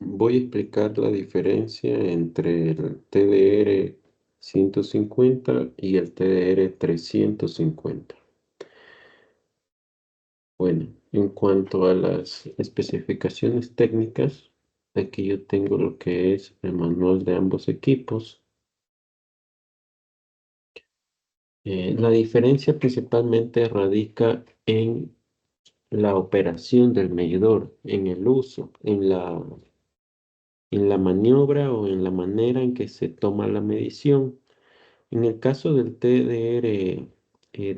Voy a explicar la diferencia entre el TDR 150 y el TDR 350. Bueno, en cuanto a las especificaciones técnicas, aquí yo tengo lo que es el manual de ambos equipos. La diferencia principalmente radica en la operación del medidor, en el uso, en la maniobra o en la manera en que se toma la medición. En el caso del TDR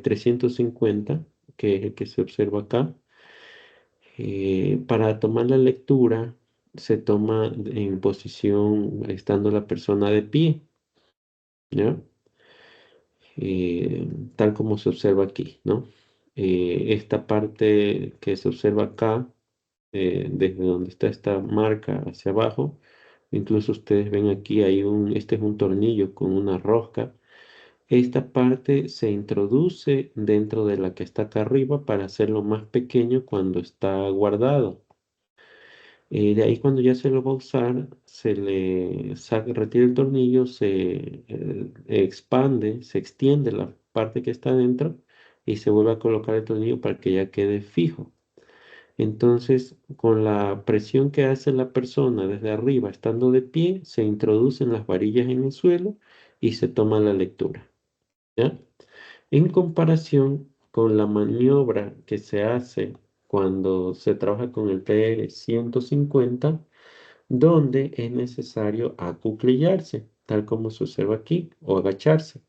350, que es el que se observa acá, para tomar la lectura se toma en posición estando la persona de pie, ¿ya? Tal como se observa aquí, ¿no? Esta parte que se observa acá, desde donde está esta marca hacia abajo, incluso ustedes ven aquí, este es un tornillo con una rosca. Esta parte se introduce dentro de la que está acá arriba para hacerlo más pequeño cuando está guardado. De ahí cuando ya se lo va a usar, se le saca, retira el tornillo, se expande, se extiende la parte que está dentro y se vuelve a colocar el tornillo para que ya quede fijo. Entonces, con la presión que hace la persona desde arriba, estando de pie, se introducen las varillas en el suelo y se toma la lectura, ¿ya? En comparación con la maniobra que se hace cuando se trabaja con el PR 150, donde es necesario acuclillarse, tal como se observa aquí, o agacharse.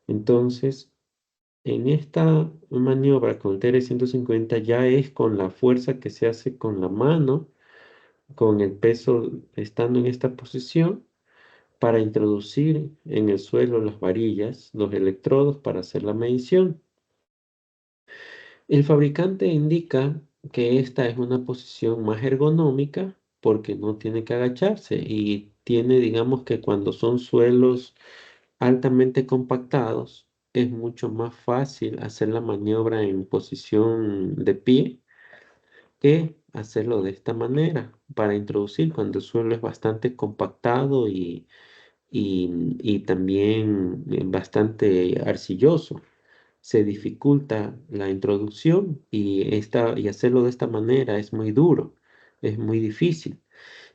Entonces, en esta maniobra con el TR 150 ya es con la fuerza que se hace con la mano, con el peso estando en esta posición, para introducir en el suelo las varillas, los electrodos para hacer la medición. El fabricante indica que esta es una posición más ergonómica porque no tiene que agacharse y tiene, digamos que cuando son suelos altamente compactados, es mucho más fácil hacer la maniobra en posición de pie que hacerlo de esta manera para introducir cuando el suelo es bastante compactado y también bastante arcilloso. Se dificulta la introducción y hacerlo de esta manera es muy duro, es muy difícil.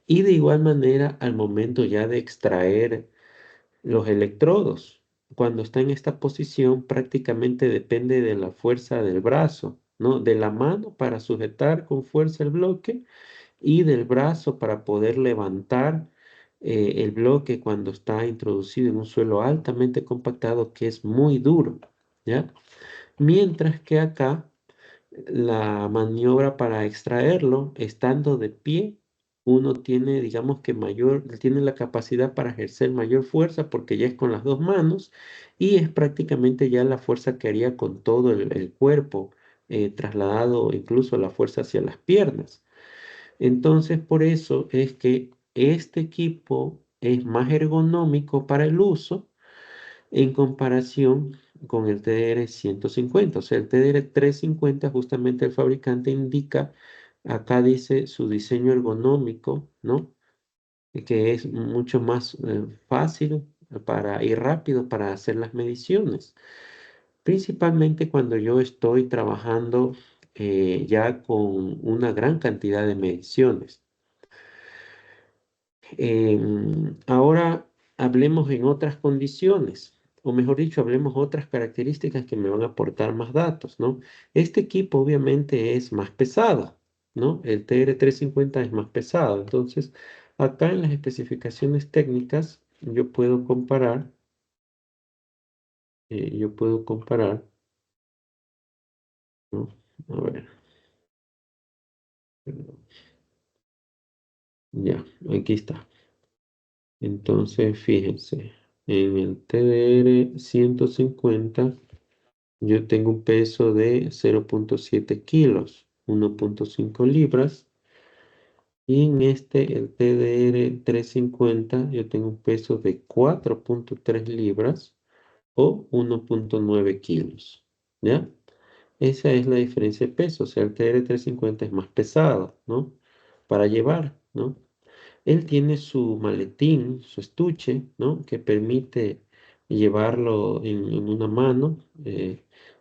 Y de igual manera, al momento ya de extraer los electrodos, cuando está en esta posición, prácticamente depende de la fuerza del brazo, ¿no? De la mano para sujetar con fuerza el bloque y del brazo para poder levantar el bloque cuando está introducido en un suelo altamente compactado que es muy duro, ¿ya? Mientras que acá la maniobra para extraerlo, estando de pie, uno tiene, digamos que tiene la capacidad para ejercer mayor fuerza porque ya es con las dos manos y es prácticamente ya la fuerza que haría con todo el cuerpo, trasladado incluso la fuerza hacia las piernas. Entonces, por eso es que este equipo es más ergonómico para el uso en comparación con el TDR 150. O sea, el TDR 350 justamente el fabricante indica, acá dice su diseño ergonómico, ¿no? Que es mucho más fácil y rápido para hacer las mediciones. Principalmente cuando yo estoy trabajando ya con una gran cantidad de mediciones. Ahora hablemos en otras condiciones, o mejor dicho, hablemos otras características que me van a aportar más datos, ¿no? Este equipo obviamente es más pesado, ¿no? El TR-350 es más pesado. Entonces, acá en las especificaciones técnicas, yo puedo comparar, ¿no? A ver, ya, aquí está. Entonces, fíjense, en el TDR 150 yo tengo un peso de 0,7 kilos, 1,5 libras. Y en el TDR 350, yo tengo un peso de 4,3 libras o 1,9 kilos. ¿Ya? Esa es la diferencia de peso. O sea, el TDR 350 es más pesado, ¿no? Para llevar, ¿no? Él tiene su maletín, su estuche, ¿no? Que permite llevarlo en una mano.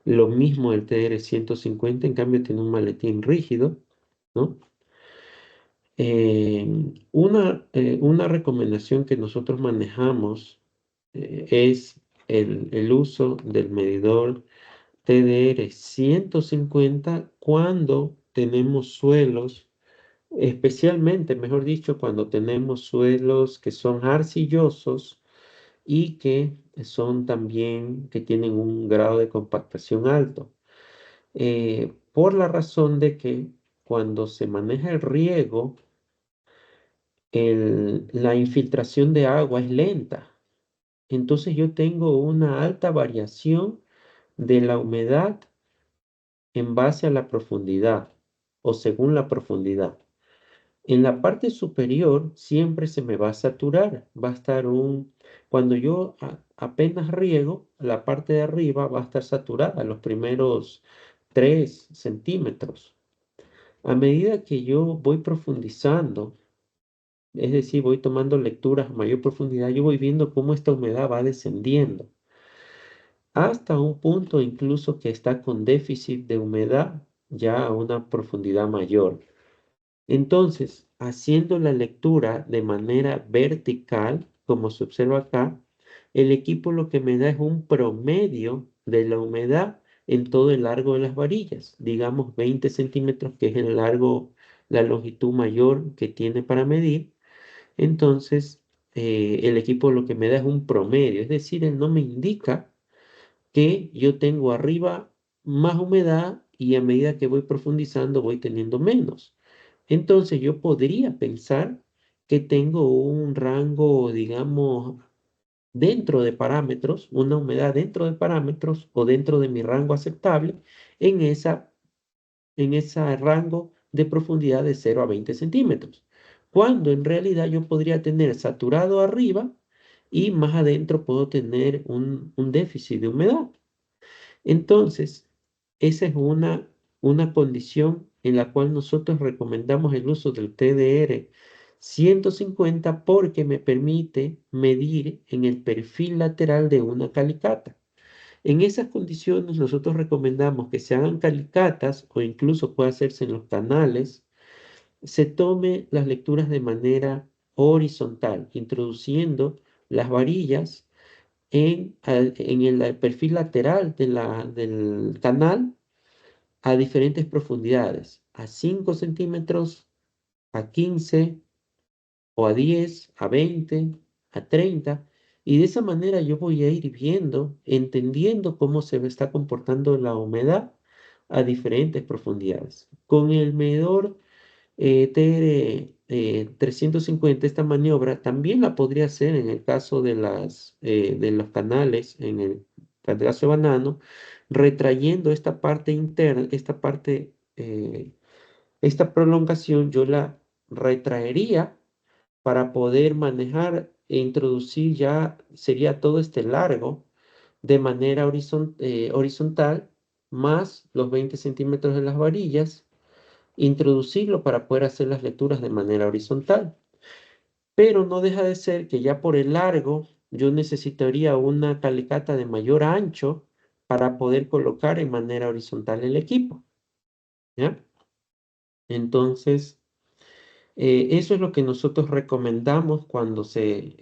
Lo mismo el TR-150, en cambio tiene un maletín rígido, ¿no? Una recomendación que nosotros manejamos es el uso del medidor TDR-150 cuando tenemos suelos, especialmente, mejor dicho, cuando tenemos suelos que son arcillosos y que son también, que tienen un grado de compactación alto. Por la razón de que cuando se maneja el riego, la infiltración de agua es lenta. Entonces yo tengo una alta variación de la humedad en base a la profundidad o según la profundidad. En la parte superior siempre se me va a saturar, va a estar cuando yo apenas riego, la parte de arriba va a estar saturada, los primeros 3 centímetros. A medida que yo voy profundizando, es decir, voy tomando lecturas a mayor profundidad, yo voy viendo cómo esta humedad va descendiendo hasta un punto incluso que está con déficit de humedad ya a una profundidad mayor. Entonces, haciendo la lectura de manera vertical, como se observa acá, el equipo lo que me da es un promedio de la humedad en todo el largo de las varillas, digamos 20 centímetros, que es el largo, la longitud mayor que tiene para medir. Entonces, el equipo lo que me da es un promedio, es decir, él no me indica que yo tengo arriba más humedad y a medida que voy profundizando voy teniendo menos. Entonces yo podría pensar que tengo un rango, digamos, dentro de parámetros, una humedad dentro de parámetros o dentro de mi rango aceptable en en ese rango de profundidad de 0 a 20 centímetros. Cuando en realidad yo podría tener saturado arriba y más adentro puedo tener un déficit de humedad. Entonces, esa es una condición en la cual nosotros recomendamos el uso del TDR 150 porque me permite medir en el perfil lateral de una calicata. En esas condiciones nosotros recomendamos que se hagan calicatas o incluso puede hacerse en los canales, se tome las lecturas de manera horizontal, introduciendo las varillas en el perfil lateral del canal a diferentes profundidades, a 5 centímetros, a 15 o a 10, a 20, a 30. Y de esa manera yo voy a ir viendo, entendiendo cómo se está comportando la humedad a diferentes profundidades. Con el medidor TR 350, esta maniobra también la podría hacer en el caso de los canales, en el caso de banano, retrayendo esta parte interna, esta prolongación, yo la retraería para poder manejar e introducir ya, sería todo este largo de manera horizontal, más los 20 centímetros de las varillas introducirlo para poder hacer las lecturas de manera horizontal. Pero no deja de ser que ya por el largo yo necesitaría una calicata de mayor ancho para poder colocar en manera horizontal el equipo, ¿ya? Entonces, eso es lo que nosotros recomendamos cuando se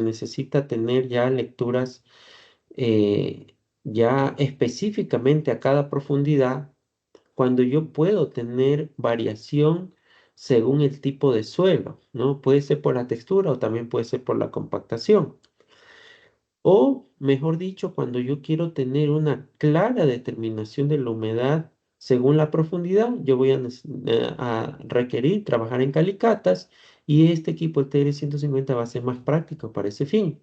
necesita tener ya lecturas ya específicamente a cada profundidad cuando yo puedo tener variación según el tipo de suelo, ¿no? Puede ser por la textura o también puede ser por la compactación. O, mejor dicho, cuando yo quiero tener una clara determinación de la humedad según la profundidad, yo voy a requerir trabajar en calicatas y este equipo, el TR-150, va a ser más práctico para ese fin.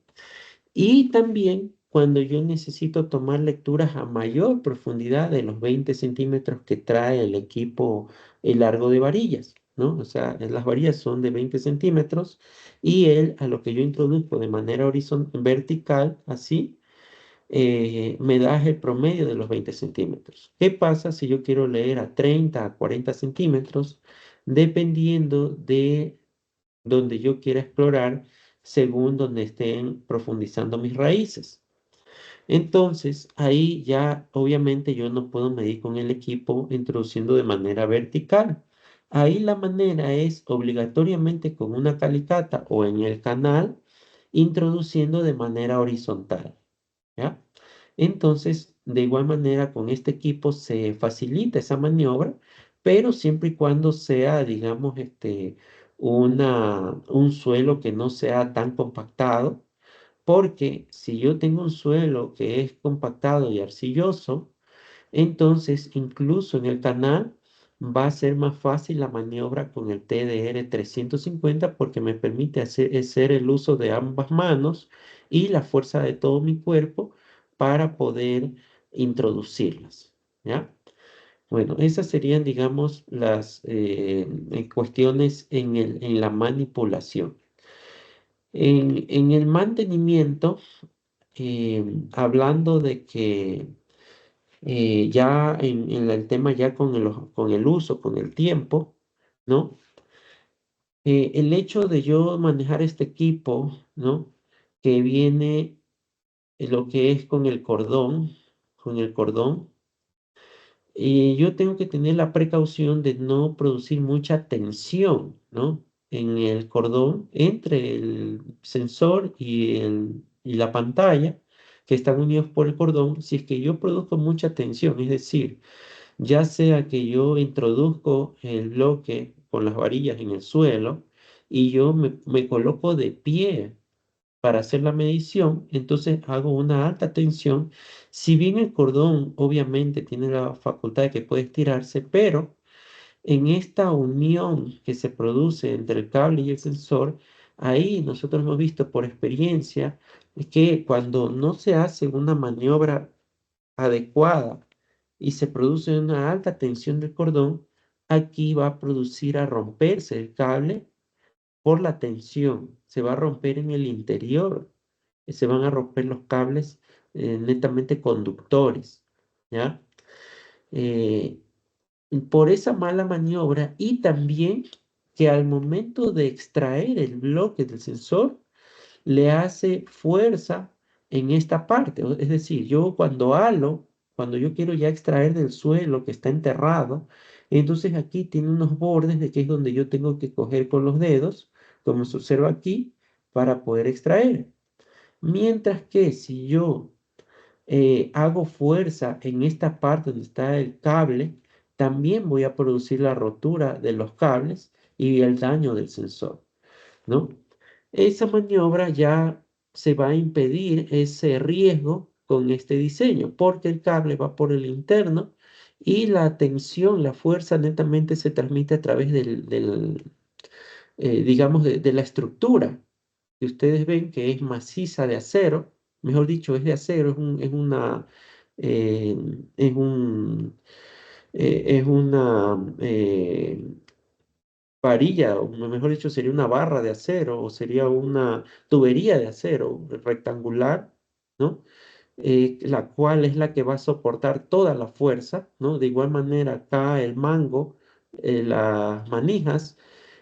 Y también cuando yo necesito tomar lecturas a mayor profundidad de los 20 centímetros que trae el equipo, el largo de varillas, ¿no? O sea, las varillas son de 20 centímetros y él, a lo que yo introduzco de manera vertical, así, me da el promedio de los 20 centímetros. ¿Qué pasa si yo quiero leer a 30, a 40 centímetros? Dependiendo donde yo quiera explorar según donde estén profundizando mis raíces. Entonces, ahí ya obviamente yo no puedo medir con el equipo introduciendo de manera vertical. Ahí la manera es obligatoriamente con una calicata o en el canal, introduciendo de manera horizontal. ¿Ya? Entonces, de igual manera, con este equipo se facilita esa maniobra, pero siempre y cuando sea, digamos, un suelo que no sea tan compactado, porque si yo tengo un suelo que es compactado y arcilloso, entonces incluso en el canal va a ser más fácil la maniobra con el TDR 350 porque me permite hacer el uso de ambas manos y la fuerza de todo mi cuerpo para poder introducirlas. ¿Ya? Bueno, esas serían, digamos, las cuestiones en la manipulación. En el mantenimiento, hablando de que ya en el tema ya con el uso, con el tiempo, ¿no? El hecho de yo manejar este equipo, ¿no? Que viene lo que es con el cordón, y yo tengo que tener la precaución de no producir mucha tensión, ¿no? En el cordón entre el sensor y la pantalla que están unidos por el cordón. Si es que yo produzco mucha tensión, es decir, ya sea que yo introduzco el bloque con las varillas en el suelo y yo me coloco de pie para hacer la medición, entonces hago una alta tensión. Si bien el cordón obviamente tiene la facultad de que puede estirarse, pero en esta unión que se produce entre el cable y el sensor, ahí nosotros hemos visto por experiencia que cuando no se hace una maniobra adecuada y se produce una alta tensión del cordón, aquí va a producir a romperse el cable por la tensión. Se va a romper en el interior, se van a romper los cables netamente conductores, ¿ya? Eh, por esa mala maniobra y también que al momento de extraer el bloque del sensor, le hace fuerza en esta parte. Es decir, yo cuando halo, cuando yo quiero ya extraer del suelo que está enterrado, entonces aquí tiene unos bordes de que es donde yo tengo que coger con los dedos, como se observa aquí, para poder extraer. Mientras que si yo hago fuerza en esta parte donde está el cable, también voy a producir la rotura de los cables y el daño del sensor, ¿no? Esa maniobra ya se va a impedir ese riesgo con este diseño, porque el cable va por el interno y la tensión, la fuerza netamente se transmite a través digamos, de la estructura que ustedes ven que es maciza de acero, mejor dicho, es de acero, eh, es un, es una varilla, o mejor dicho, sería una barra de acero o sería una tubería de acero rectangular, ¿no? La cual es la que va a soportar toda la fuerza, ¿no? De igual manera, acá el mango, las manijas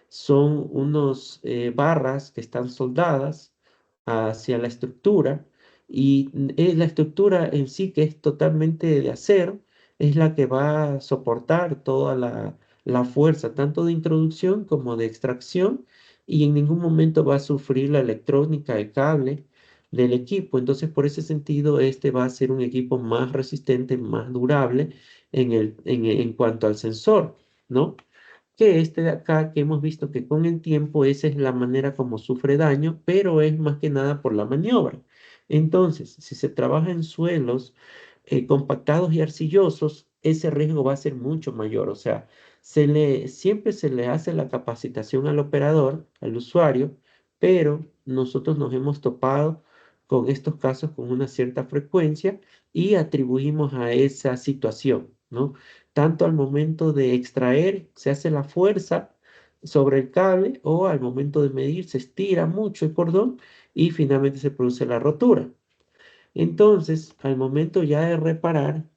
son unos barras que están soldadas hacia la estructura y la estructura en sí, que es totalmente de acero, es la que va a soportar toda la fuerza, tanto de introducción como de extracción, y en ningún momento va a sufrir la electrónica, el cable del equipo. Entonces, por ese sentido, este va a ser un equipo más resistente, más durable en cuanto al sensor, ¿no? Que este de acá, que hemos visto que con el tiempo esa es la manera como sufre daño, pero es más que nada por la maniobra. Entonces, si se trabaja en suelos compactados y arcillosos, ese riesgo va a ser mucho mayor. O sea, siempre se le hace la capacitación al operador, al usuario, pero nosotros nos hemos topado con estos casos con una cierta frecuencia y atribuimos a esa situación, ¿no? Tanto al momento de extraer se hace la fuerza sobre el cable o al momento de medir se estira mucho el cordón y finalmente se produce la rotura. Entonces, al momento ya de reparar,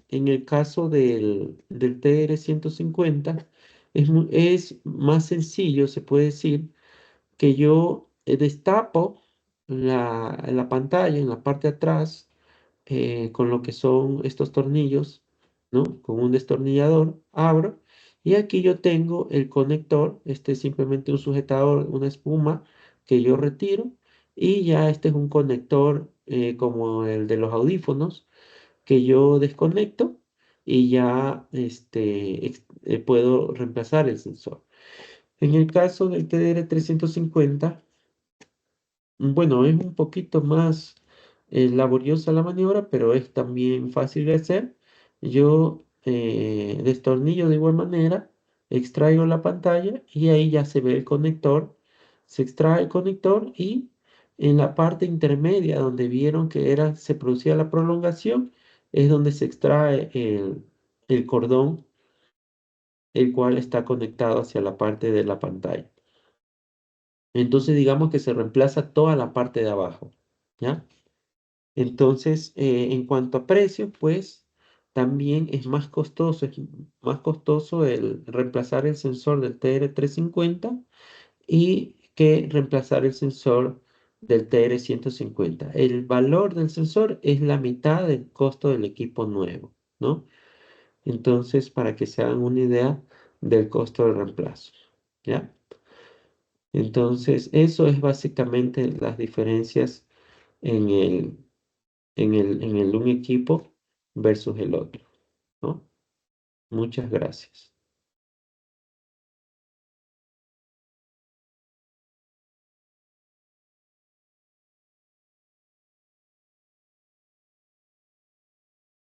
en el caso del TR-150, es más sencillo, se puede decir, que yo destapo la pantalla en la parte de atrás con lo que son estos tornillos, ¿no? Con un destornillador, abro y aquí yo tengo el conector, este es simplemente un sujetador, una espuma que yo retiro y ya este es un conector como el de los audífonos que yo desconecto y ya puedo reemplazar el sensor. En el caso del TDR 350, bueno, es un poquito más laboriosa la maniobra, pero es también fácil de hacer. Yo destornillo de igual manera, extraigo la pantalla y ahí ya se ve el conector. Se extrae el conector y en la parte intermedia donde vieron que se producía la prolongación, es donde se extrae el cordón, el cual está conectado hacia la parte de la pantalla. Entonces digamos que se reemplaza toda la parte de abajo, ¿ya? Entonces, en cuanto a precio, pues también es más costoso el reemplazar el sensor del TR-350 y que reemplazar el sensor del TR-150. El valor del sensor es la mitad del costo del equipo nuevo, ¿no? Entonces, para que se hagan una idea del costo de reemplazo, ¿ya? Entonces, eso es básicamente las diferencias en un equipo versus el otro, ¿no? Muchas gracias.